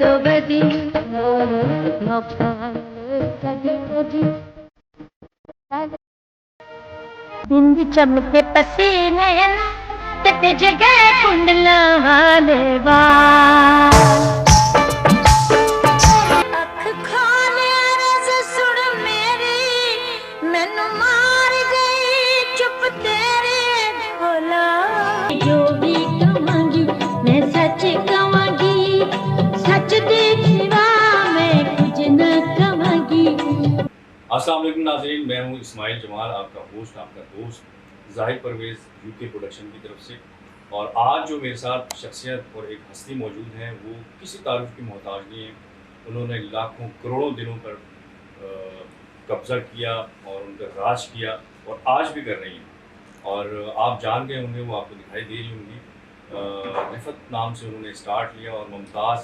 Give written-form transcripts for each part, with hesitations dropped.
दो बदी बिंद चमके पसीने ते जगह कुंडला वाले बाल अख खोले रस सुन मेरी मैनू मार गई चुप तेरे बोला जो भी कमांगी मैं सच कमांगी सच दे सिवा मैं कुछ न कमांगी। अस्सलाम वालेकुम नाज़रीन, मैं हूँ इस्माइल जमाल, आपका होस्ट, आपका दोस्त जाहिर परवेज़ यूके प्रोडक्शन की तरफ से। और आज जो मेरे साथ शख्सियत और एक हस्ती मौजूद हैं वो किसी तारीफ़ की मोहताज नहीं है। उन्होंने लाखों करोड़ों दिलों पर कब्ज़ा किया और उन पर राज किया और आज भी कर रही हैं। और आप जान गए होंगे, वो आपको दिखाई दे रही होंगी। रिफ़त नाम से उन्होंने स्टार्ट लिया और मुमताज़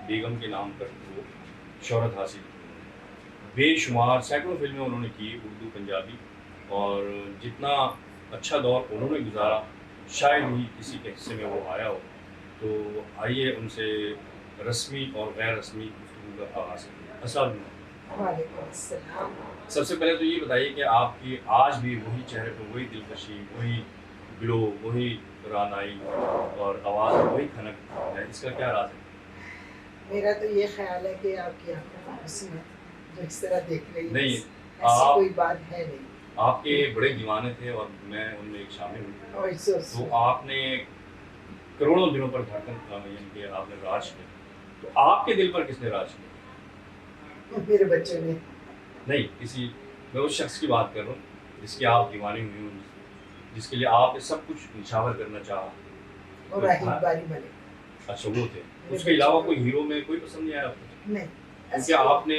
बेगम के नाम पर वो शोहरत हासिल की। बेशुमार सैकड़ों फिल्में उन्होंने की, उर्दू पंजाबी, और जितना अच्छा दौर उन्होंने गुजारा शायद ही किसी के हिस्से में वो आया हो। तो आइए उनसे रस्मी और गैर रस्मी गुफ्तगू का आगाज़ करें। अस्सलाम वालेकुम अस्सलाम। सबसे पहले तो ये बताइए कि आपकी आज भी वही चेहरे पर वही दिलकशी, वही ग्लो, वही रानाई और आवाज़ वही खनक है, इसका क्या राज है? मेरा तो ये ख्याल है कि आपकी आंखों में हुस्न है जो इस तरह देख रही है। नहीं, ऐसी कोई बात है नहीं। आपके बड़े दीवाने थे और मैं उनमें एक शामिल हूँ। तो आपने करोड़ों दिनों पर धड़कन यानी कि आपने राज किया, तो आपके दिल पर किसने राज किया? मेरे बच्चों ने। नहीं, किसी, मैं उस शख्स की बात कर रहा हूँ जिसकी आप दीवानी हुई हूँ, जिसके लिए आपने सब कुछ निछावर करना चाहा। और राहिल बारी मलिक। अच्छा, वो थे। उसके अलावा कोई हीरो में कोई पसंद नहीं आया आपको? नहीं, क्योंकि आपने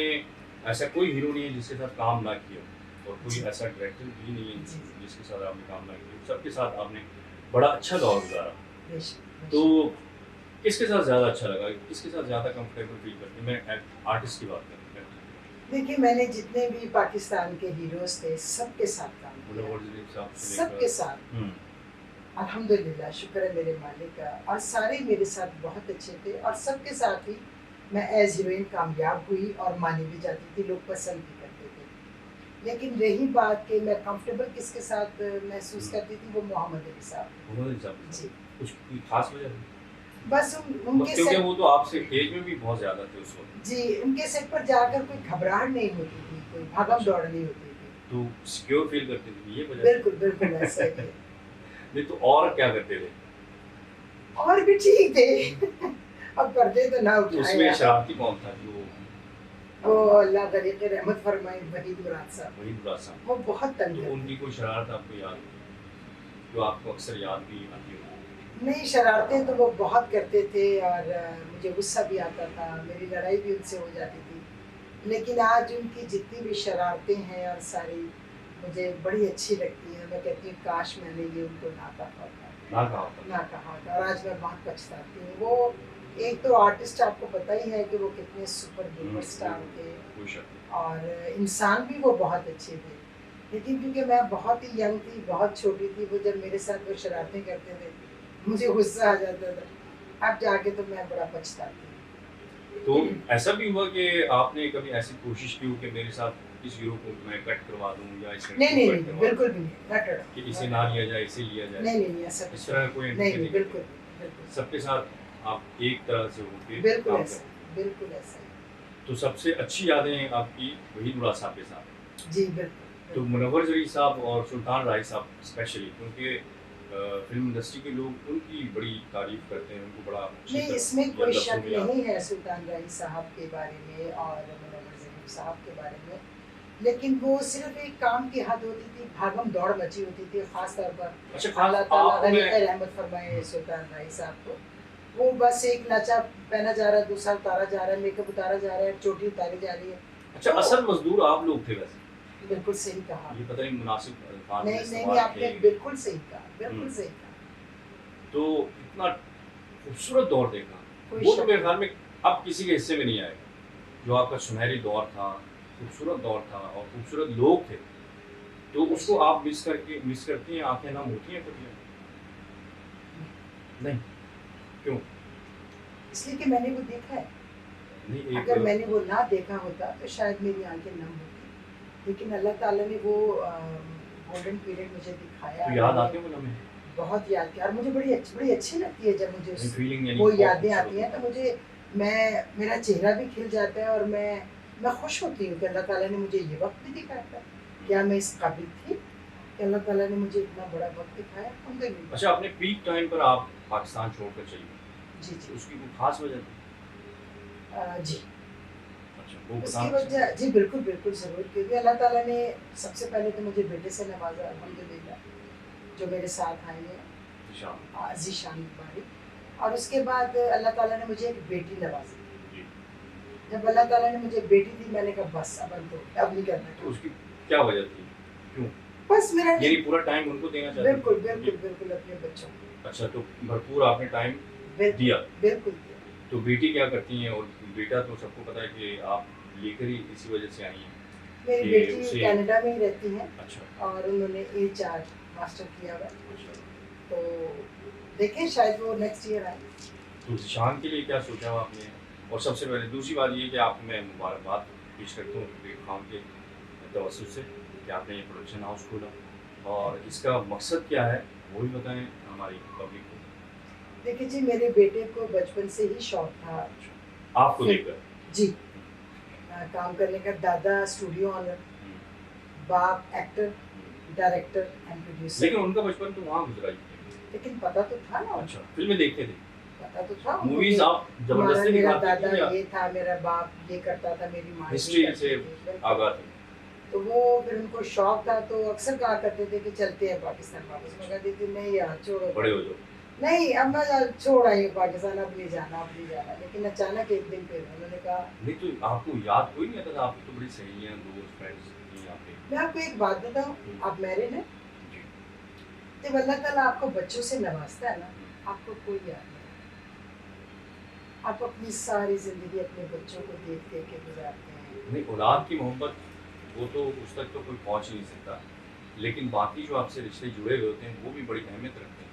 ऐसा कोई हीरो नहीं है जिसके साथ काम ना किया, और कोई ऐसा डायरेक्टर भी नहीं है जिसके साथ आपने काम ना किया। सबके साथ आपने बड़ा अच्छा दौर गुजारा। तो किसके साथ ज़्यादा अच्छा लगा, किसके साथ ज़्यादा कंफर्टेबल फील करते? मैं आर्टिस्ट की बात कर रहा हूँ। देखिए, मैंने जितने भी पाकिस्तान के हीरोज थे सबके साथ काम किया, सबके साथ अल्हम्दुलिल्लाह, शुक्र है मेरे मालिक का। और सारे मेरे साथ बहुत अच्छे थे और सबके साथ ही मैं एज हीरोइन कामयाब हुई और मानी भी जाती थी, लोग पसंद भी करते थे। लेकिन रही बात कि मैं कंफर्टेबल किसके साथ महसूस करती थी, वो मोहम्मद अली साहब जी। कुछ खास वजह? बस उनके क्योंकि वो तो आपसे एज में भी बहुत ज़्यादा थे उस वक्त जी। उनके सेट पर जाकर कोई घबराहट नहीं होती थी, कोई भागम दौड़ नहीं होती थी, तो सिक्योर फील करते थे, ये वजह? बिल्कुल बिल्कुल ऐसा ही है। नहीं तो और क्या करते थे? और भी ठीक थे। अब पर्दे तो ना उठाए। उसमें शरारती कौन था जो? वो अल्लाह तरीके रहमत फरमाए वहीद मुराद साहब। वहीद मुराद साहब, वो बहुत तंग तो थे। उनकी कोई शरारत आपको याद है जो आपको अक्सर याद भी आती हो? नहीं, शरारतें तो वो बहुत करते थे और मुझे गुस्सा भी आता था, मेरी लड़ाई भी उनसे हो जाती थी। लेकिन आज उनकी जितनी भी शरारतें हैं और सारी मुझे बड़ी अच्छी लगती हैं। मैं कहती हूँ काश मैंने ये उनको ना कहा होता। और आज मैं बहुत पछताती हूँ। वो एक तो आर्टिस्ट, आपको पता ही है कि वो कितने सुपर डुपर स्टार थे और इंसान भी वो बहुत अच्छे थे। लेकिन क्योंकि मैं बहुत ही यंग थी, बहुत छोटी थी, वो जब मेरे साथ वो शरारतें करते थे मुझे गुस्सा आ जाता था। अब जाके तो मैं बड़ा पछताती हूँ। तो ऐसा भी हुआ कि आपने कभी ऐसी कोशिश की हो कि मेरे साथ इस हीरो को मैं कट करवा दूं या इस नहीं, बिल्कुल भी नहीं, कि इसे ना लिया जाए, इसे लिया जाए? नहीं, ऐसा इस तरह कोई नहीं, बिल्कुल सबके साथ आप एक तरह से होके बिल्कुल ऐसा। तो सबसे अच्छी यादें आपकी वहीद मुराद साहब के साथ? जी बिल्कुल। तो मुनव्वर जरी साहब और सुल्तान राय साहब स्पेशली, क्योंकि फिल्म इंडस्ट्री के लोग उनकी बड़ी तारीफ करते हैं, उनको बड़ा नहीं, इसमें कोई शक नहीं है सुल्तान राय साहब के बारे में और मुनव्वर जरी साहब के बारे में। लेकिन वो सिर्फ एक काम की हद होती थी, भागम दौड़ मची होती थी, खास तौर पर अल्लाह ताला रहमत फरमाए सुल्तान राय साहब को। वो बस एक लाचा पहना जा रहा है, दूसरा उतारा जा रहा है, मेकअप उतारा जा रहा है, चोटी उतारी जा रही है। अच्छा, असल मजदूर आप लोग थे वैसे? बिल्कुल सही कहा। ये पता नहीं मुनासिब अल्फाज नहीं, आपने बिल्कुल सही कहा, बिल्कुल सही कहा। तो इतना खूबसूरत दौर देखा, वो तो मेरे ख्याल में अब किसी के हिस्से में नहीं आएगा। जो आपका सुनहरी दौर था, खूबसूरत दौर था और खूबसूरत लोग थे, तो उसको आप मिस करती हैं, आंखें नम होती हैं कभी? नहीं, क्यों? इसलिए कि मैंने वो देखा है। नहीं अगर एक मैंने वो ना देखा होता तो शायद मेरी आंखें नम होती, लेकिन अल्लाह ताला ने वो गोल्डन पीरियड मुझे दिखाया। तो याद मैंने आते हैं वो लम्हे? बहुत याद किया और मुझे बड़ी अच्छी लगती है जब मुझे नहीं फीलिंग यानी वो बहुत यादें खूबसूरत आती हैं, होती तो है। मुझे मेरा चेहरा भी खिल जाता है और मैं खुश होती हूँ कि अल्लाह ताला ने मुझे ये वक्त भी दिखाया था। क्या मैं इस काबिल थी कि अल्लाह ताला ने मुझे इतना बड़ा वक्त दिखाया? अल्हम्दुलिल्लाह। अच्छा अपने पीक टाइम पर आप पाकिस्तान छोड़कर चली गई, जी, तो जी। उसकी कोई खास वजह थी? जी। अच्छा वो उसकी बताना वजह चाहेंगे? जी बिल्कुल, बिल्कुल ज़रूर, क्योंकि अल्लाह ताला ने सबसे पहले तो मुझे बेटे से नवाज़ा अल्हम्दुलिल्लाह, जो मेरे साथ आए हैं, निशान। ज़ीशान बारी। और उसके बाद अल्लाह ताला ने मुझे एक बेटी नवाज़ी। जी। जब अल्लाह ताला ने मुझे बेटी दी, मैंने कहा बस अब अंत हो गया, अब नहीं करना तो काम। उसकी क्या वजह थी? क्यों? बस मेरा यानी पूरा टाइम उनको देना चाहती बिल्कुल, थी? बिल्कुल, ये बिल्कुल अपने बच्चों को। अच्छा तो भरपूर आपने टाइम बिल्कुल, दिया। बिल्कुल दिया। तो बेटी क्या करती हैं? और बेटा तो सबको पता है कि आप लेकर ही इसी वजह से आई हैं मेरी कि बेटी उसे कनाडा में ही रहती हैं अच्छा, और उन्होंने एचआर मास्टर किया हुआ है, अच्छा। तो देखें शायद वो नेक्स्ट ईयर आए। तो ज़ीशान के लिए क्या सोचा हुआ आपने? और सबसे पहले दूसरी बात ये कि आपको मैं मुबारकबाद पेश करता हूँ वेब खान के तवज्जुह से कि आपने ये प्रोडक्शन हाउस खोला और इसका मकसद क्या है वो भी बताएं हमारी पब्लिक को। देखिए जी, मेरे बेटे को बचपन से ही शौक था अच्छा आपको फिल्म देखकर। जी काम करने का। दादा स्टूडियो ऑनर, हम्म, बाप actor, hmm. Director and producer. लेकिन उनका बचपन तो वहाँ गुजरा ही। लेकिन पता तो था ना अच्छा उनको, फिल्में देखते थे? पता तो था उनको मूवीज कि आप हमारा जबरदस्ती मेरा दिखाती दादा थी या ये था, मेरा बाप ये करता था, मेरी माँ ये हिस्ट्री करती से थी। बिल्कुल। आगाह थे? तो वो फिर उनको शौक था, तो अक्सर कहा करते थे कि चलते हैं पाकिस्तान वापस। मैं कहती थी नहीं यार छोड़ो, बड़े हो जाओ। नहीं अब मैं छोड़ आई हूँ पाकिस्तान, अब नहीं जाना, अब नहीं जाना। लेकिन अचानक एक दिन फिर उन्होंने कहा। नहीं तो आपको याद कोई नहीं आता था? आपकी तो बड़ी सहेलियाँ दोस्त फ्रेंड्स थी आपके। मैं आपको एक बात बताऊँ, आप मैरिड हैं? जी। जब अल्लाह ताला आपको बच्चों से नवाजता है ना, हम्म। आपको कोई याद नहीं। आप अपनी सारी ज़िंदगी अपने बच्चों को देख देख के गुजारते हैं। नहीं औलाद की मोहब्बत वो तो उस तक तो कोई पहुंच ही नहीं सकता, लेकिन बाकी जो आपसे रिश्ते जुड़े हुए होते हैं वो भी बड़ी अहमियत रखते हैं।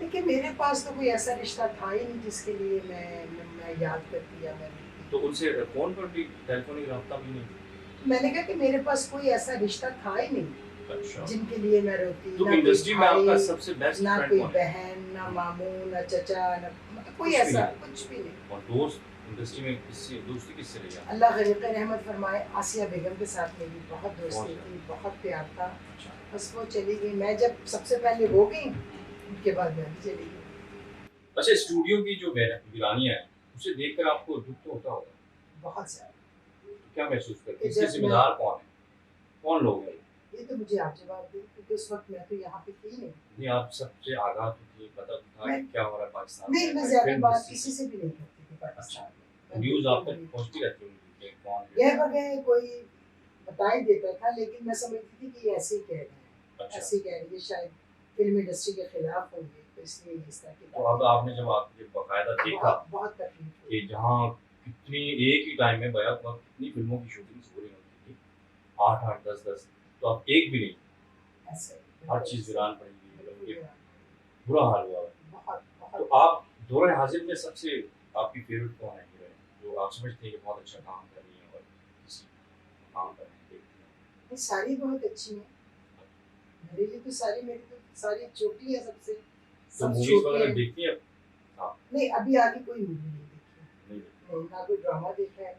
देखिए मेरे पास तो कोई ऐसा रिश्ता था ही नहीं जिसके लिए मैं याद करती या मैं तो रोती। उनसे फ़ोन पर भी टेलीफोनिक रब्ता भी नहीं? मैंने कहा कि मेरे पास कोई ऐसा रिश्ता था ही नहीं अच्छा। जिनके लिए मैं रोती। तो ना कोई इंडस्ट्री में भाई, आपका सबसे बेस्ट ना फ्रेंड कोई कौन है? बहन, ना मामू, ना चचा, ना मतलब कोई कुछ भी ऐसा नहीं। कुछ भी नहीं। और दोस्त इंडस्ट्री में किससे दोस्ती किससे रही आपकी? अल्लाह ग़रीक़ रहमत फरमाए, आसिया बेगम के साथ मेरी बहुत बहुत दोस्ती थी, ज़्यादा। बहुत प्यार था। अच्छा। बस वो चली गई, मैं जब सबसे पहले वो गई, उनके बाद मैं भी चली गई। अच्छा स्टूडियो की जो वीरानिया है उसे देखकर आपको दुख तो होता होगा? बहुत ज़्यादा। तो क्या महसूस करते कि हैं? इसके जब मैं, ज़िम्मेदार कौन है? कौन लोग हैं? ये तो मुझे आप जवाब दें क्योंकि उस वक़्त मैं तो यहाँ पे थी ही नहीं। नहीं आप सबसे आगाह तो थे, पता तो था मैं कि क्या हो रहा है पाकिस्तान नहीं, में मैं हमारी ज़्यादा फिल्म बात इंडस्ट्री किसी की। से भी नहीं करती थी अच्छा, पाकिस्तान में। तो मैं न्यूज़ आप बिल्कुल तक भी पहुँचती रहती होंगी कि कौन है? गैर बगैर कोई बता ही देता था, लेकिन मैं समझती थी कि ये ऐसे ही कह रहे हैं, अच्छा, ऐसे ही कह रहे हैं, ये शायद फ़िल्म इंडस्ट्री के खिलाफ होंगे, तो इसलिए ये इस तरह की तो बातें अब आपने जब आपने बाकायदा देखा बहुत बहुत तकलीफ कि हुई। जहाँ कितनी एक ही टाइम में बैक वक्त कितनी फिल्मों की शूटिंग्स हो रही होती थी, 8-8, 10-10, तो अब एक भी नहीं, ऐसे हर बिल्कुल चीज़ ऐसे, वीरान पड़ी हुई है, बिल्कुल बल्कि वीरान, बुरा हाल हुआ है। बहुत तो बहुत। आप दौरे हाजिर में सबसे आपकी फेवरेट कौन है हीरोइन, जो आप समझते हैं कि बहुत अच्छा काम कर रही है और किसी काम कर रही है देखते हैं? ये सारी बहुत अच्छी हैं, मेरे लिए तो सारी, मेरी तो सारी छोटी है सबसे, तो सब मूवीज़ छोटी वगैरह हैं। देखती हैं आप? नहीं अभी आगे कोई मूवी नहीं देखी, नहीं देखती। नहीं ना कोई ड्रामा देखा है।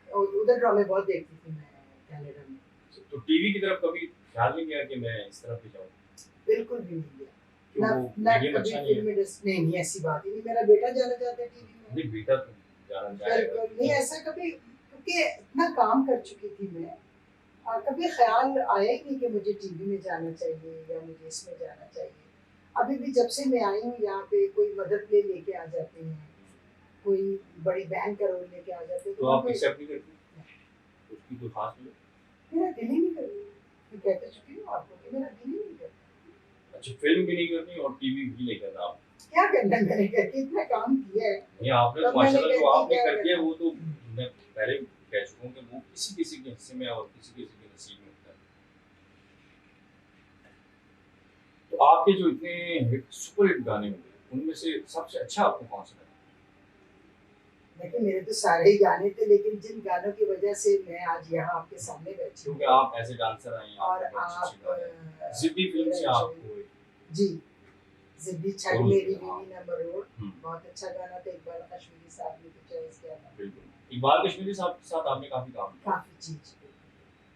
और उधर ड्रामे बहुत देखती थी मैं कनाडा में। तो टीवी की तरफ कभी ख्याल नहीं किया कि मैं इस तरफ भी जाऊँ? बिल्कुल भी नहीं गया। क्यों ना वो ना मीडियम कभी अच्छा नहीं है? फ़िल्म इंडस्ट्री, नहीं, नहीं ऐसी बात ही नहीं। मेरा बेटा जाना चाहता है टीवी में। नहीं बेटा तो जाना चाहेगा बिल्कुल नहीं, क्योंकि ऐसा कभी, क्योंकि इतना काम कर चुकी थी मैं, और कभी ख्याल आया ही नहीं कि मुझे टीवी में जाना चाहिए या मुझे इसमें जाना चाहिए। अभी भी जब से मैं आई हूँ यहाँ पे, कोई मदर प्ले लेके आ जाते हैं, कोई बड़ी बहन का रोल लेके आ जाते हैं, तो तो आप मैं एक्सेप्ट नहीं करती? उसकी कोई खास वजह? मेरा दिल ही नहीं करता। मैं कहते चुकी हूँ आपको कि मेरा दिल ही नहीं करता। अच्छा फिल्म भी नहीं करनी और टीवी भी नहीं करना आप? क्या करना है मैंने करके, इतना काम किया है। नहीं आपने तो तब मैंने माशाल्लाह जो कहती आपने क्या कर दिया करना। वो तो मैं पहले भी कह चुका हूँ कि वो किसी किसी के हिस्से में और किसी किसी के नसीब में होता है। तो आपके जो इतने हिट सुपर हिट गाने होंगे उनमें से सबसे अच्छा आपको कौन सा लगा? लेकिन मेरे तो सारे ही गाने थे, लेकिन जिन गानों की वजह से मैं आज यहाँ आपके सामने बैठी क्योंकि हूँ आप ऐसे डांसर हैं, और आपके बहुत अच्छे आप गाने हैं। जिद्दी फिल्म से आपको जी जिद्दी छड़ और मेरी हाँ। बीवी न मरोड़ हम्म, बहुत अच्छा गाना था। इकबाल कश्मीरी साहब ने तो चॉइस किया था। बिल्कुल। इकबाल कश्मीरी साहब के साथ आपने काफी काम किया, काफी चीज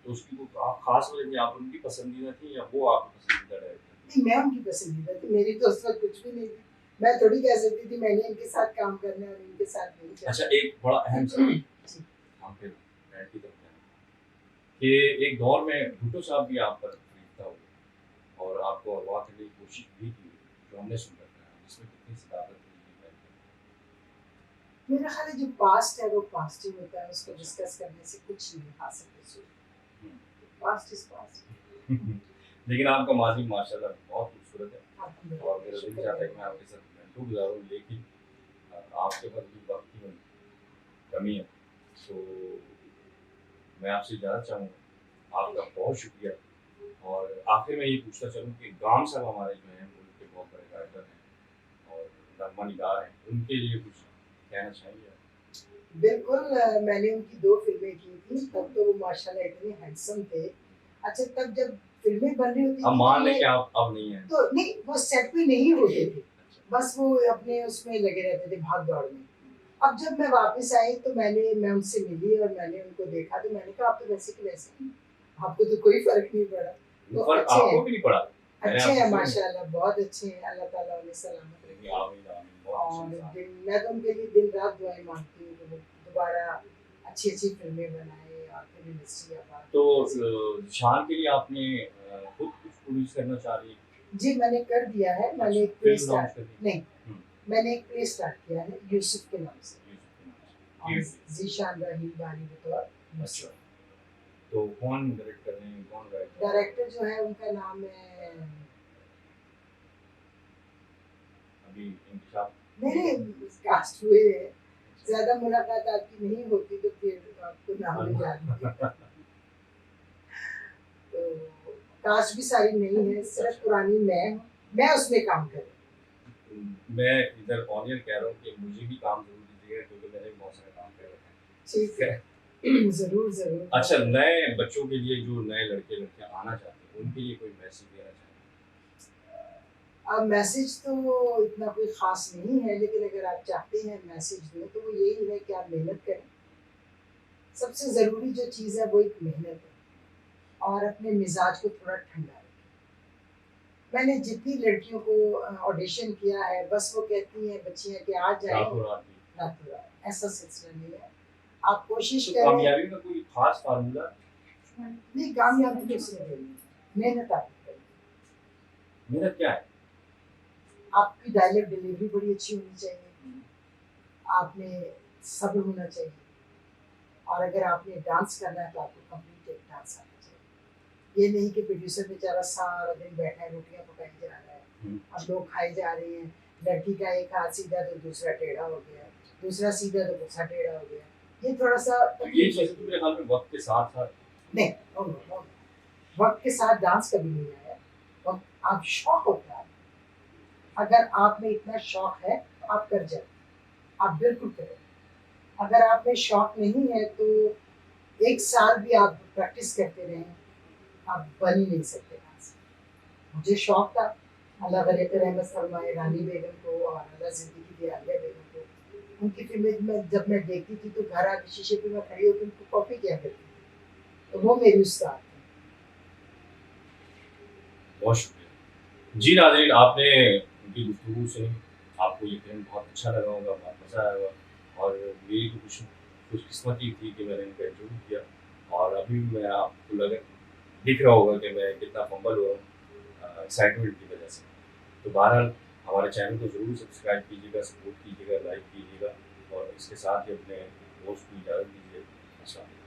तो उसकी कोई खास वजह थी, आप उनकी पसंदीदा थी या वो आपकी पसंदीदा डायरेक्टर थी? नहीं, मैं उनकी पसंदीदा थी, मेरी तो उस वक्त कुछ भी नहीं थी। मैं थोड़ी कह सकती थी मैंने इनके साथ काम करना है और इनके साथ नहीं करना। अच्छा, एक बड़ा अहम सवाल जी हम फिर ऐड की तरफ जाएं कि एक दौर में भुट्टो साहब भी आप पर खरीदता हुआ और आपको अगवा करने की कोशिश भी की, जो हमने सुन रखा है, जिसमें कितनी सदाकत थी ये मेरा ख्याल है जो पास्ट है वो पास्ट ही होता है, उसको डिस्कस करने से कुछ नहीं हासिल होता। Past is past. बताएं। लेकिन आपका माजी माशाल्लाह बहुत खूबसूरत है और मेरा दिल चाहता है कि मैं आपके साथ घंटों गुजारूं, लेकिन आपके पास भी वक्त की कमी है, तो मैं आपसे इजाज़त चाहूँगा। आपका बहुत शुक्रिया। और आखिर में ये पूछना चाहूँ कि गाम साहब हमारे जो हैं मुल्क के बहुत बड़े राइटर हैं और नगमा निगार हैं, उनके लिए कुछ कहना चाहेंगे आप? बिल्कुल मैंने उनकी 2 फिल्में की थी, तब तो वो माशाल्लाह इतने हैंडसम थे। अच्छा, तब जब फिल्में बन रही होती हम थी मान तो लें ये कि आप अब नहीं हैं। तो नहीं, वो सेट पे नहीं होते थे, अच्छा, बस वो अपने उसमें लगे रहते थे भाग दौड़ में। अब जब मैं वापस आई तो मैं उनसे मिली और मैंने उनको देखा, तो मैंने कहा आप तो वैसे के वैसे हैं, आपको तो कोई फर्क नहीं पड़ा। तो पर अच्छे आपको हैं, भी नहीं पड़ा। मैंने अच्छे आपको हैं सुना माशाल्लाह, बहुत अच्छे हैं, अल्लाह ताला उन्हें सलामत नहीं। रखे। आमीन आमीन, बहुत और अच्छे इंसान। मैं तो उनके लिए दिन रात दुआएं मांगती हूँ कि वो दोबारा अच्छी अच्छी फिल्में बनाए और फिर इंडस्ट्री आबाद तो करे। शान के लिए आपने खुद कुछ प्रोड्यूस करना चाह रही हैं? जी मैंने कर दिया है, मैंने एक प्ले फिल्म लॉन्च स्टार्ट कर दी? नहीं, मैंने एक प्ले स्टार्ट किया है यूसुफ के नाम से और यूसुफ के नाम से। जीशान रहीम बानी बतौर अच्छा, यूसुफ। तो कौन डायरेक्ट कर रहे हैं, कौन राइटर? डायरेक्टर जो है उनका नाम है अभी इंतशाफ मेरे कास्ट हुए हैं, ज्यादा मुलाकात आपकी नहीं होती तो फिर आपको नाम नहीं जानती। तो कास्ट भी सारी नहीं है, सिर्फ पुरानी मैं उसमें काम कर रही मैं इधर ऑनियर कह रहा हूँ कि मुझे भी काम जरूर दीजिएगा, क्योंकि मैंने भी बहुत सारे काम कर रखे हैं। हूँ। ठीक है, जरूर जरूर। अच्छा, नए बच्चों के लिए, जो नए लड़के लड़कियां आना चाहते हैं, उनके लिए कोई मैसेज देना चाहेंगे? अब मैसेज तो इतना कोई खास नहीं है, लेकिन अगर आप चाहते हैं मैसेज दें तो वो यही है कि आप मेहनत करें। सबसे ज़रूरी जो चीज़ है वो एक मेहनत है और अपने मिजाज को थोड़ा ठंडा रखें। मैंने जितनी लड़कियों को ऑडिशन किया है, बस वो कहती हैं बच्चियां कि आ जाएं रातों रात ही। रातों रात, ऐसा सिलसिला नहीं है। आप कोशिश तो करें। कामयाबी का कोई खास फार्मूला? नहीं, कामयाबी तो उसमें नहीं है, मेहनत आपकी करें। मेहनत क्या है? आपकी डायलॉग डिलीवरी बड़ी अच्छी होनी चाहिए, आपने सब्र होना चाहिए और अगर आपने डांस करना है तो आपको कंप्लीट एक डांस आना चाहिए। ये नहीं कि प्रोड्यूसर बेचारा सारा दिन बैठा है, रोटियां पकाई जा रहा है और लोग खाई जा रहे हैं, लड़की का एक हाथ सीधा तो दूसरा टेढ़ा हो गया, दूसरा सीधा तो दूसरा टेढ़ा हो गया। ये थोड़ा सा तो ये चीज़ तो मेरे ख्याल में वक्त के साथ साथ नहीं, वक्त के साथ डांस कभी नहीं आया। वक्त आप शौक होता है, अगर आप में इतना शौक है तो आप कर जाए, आप बिल्कुल करें। अगर आप में शौक नहीं है तो 1 साल भी आप प्रैक्टिस करते रहें, आप बन ही नहीं सकते डांस। मुझे शौक था, अल्लाह वली रहमत फरमाए रानी बेगम को और अल्लाह ज़िंदगी दी आलिया बेगम को। उनकी फिल्में में जब मैं देखती थी तो घर आके शीशे पे मैं खड़ी होकर उनको कॉपी किया करती थी, तो वो मेरी उस्ताद थे। बहुत शुक्रिया जी। नाज़रीन, आपने उनकी गुफ्तगू सुनी, आपको ये फिल्म बहुत अच्छा लगा होगा, बहुत मज़ा आया होगा और मेरी तो खुशकिस्मती थी कि मैंने इनका इंटरव्यू किया और अभी मैं आपको दिख रहा होगा कि मैं कितना फंबल हुआ हूँ एक्साइटमेंट की वजह से। तो बहरहाल हमारे चैनल को ज़रूर सब्सक्राइब कीजिएगा, सपोर्ट कीजिएगा, लाइक कीजिएगा और इसके साथ ही अपने दोस्त को इजाज़त दीजिए। अस्सलाम वालेकुम।